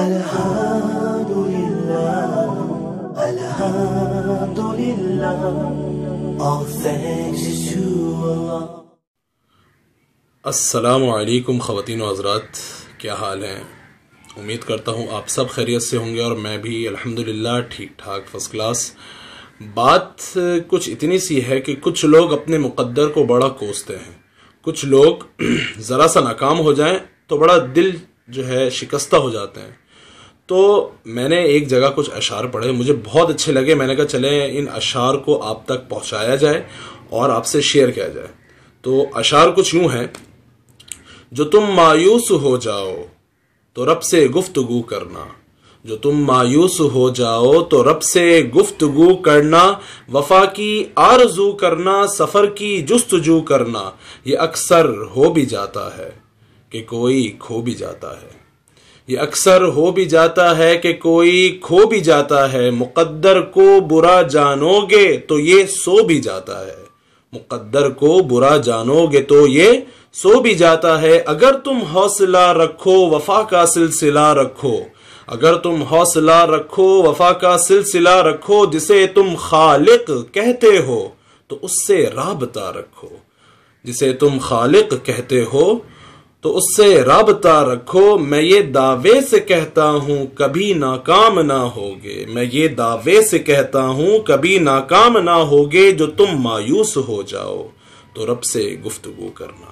Alhamdulillah, all thanks is to Allah. السلام علیکم خواتین و حضرات، کیا حال ہیں؟ امید کرتا ہوں آپ سب خیریت سے ہوں گے اور میں بھی الحمدللہ ٹھیک ٹھاک فرسٹ کلاس۔ بات کچھ اتنی سی ہے کہ کچھ لوگ اپنے مقدر کو بڑا کوستے ہیں، کچھ لوگ ذرا سا ناکام ہو جائیں تو بڑا دل جو ہے شکستہ ہو جاتے ہیں۔ تو میں نے ایک جگہ کچھ اشعار پڑھے، مجھے بہت اچھے لگے، میں نے کہا چلیں ان اشعار کو آپ تک پہنچایا جائے اور آپ سے شیئر کیا جائے۔ تو اشعار کچھ یوں ہیں: جو تم مایوس ہو جاؤ تو رب سے گفتگو کرنا، جو تم مایوس ہو جاؤ تو رب سے گفتگو کرنا، وفا کی آرزو کرنا، سفر کی جستجو کرنا، یہ اکثر ہو بھی جاتا ہے کہ کوئی کھو بھی جاتا ہے، یہ اکثر ہو بھی جاتا ہے کہ کوئی کھو بھی جاتا ہے، مقدر کو برا جانو گے تو یہ سو بھی جاتا ہے، مقدر کو برا جانو گے تو یہ سو بھی جاتا ہے، اگر تم حوصلہ رکھو وفا کا سلسلہ رکھو، اگر تم حوصلہ رکھو وفا کا سلسلہ رکھو، جسے تم خالق کہتے ہو تو اس سے رابطہ رکھو، جسے تم خالق کہتے ہو تو اس سے رابطہ رکھو، میں یہ دعوے سے کہتا ہوں کبھی ناکام نہ ہوگے، میں یہ دعوے سے کہتا ہوں کبھی ناکام نہ ہوگے، جو تم مایوس ہو جاؤ تو رب سے گفتگو کرنا۔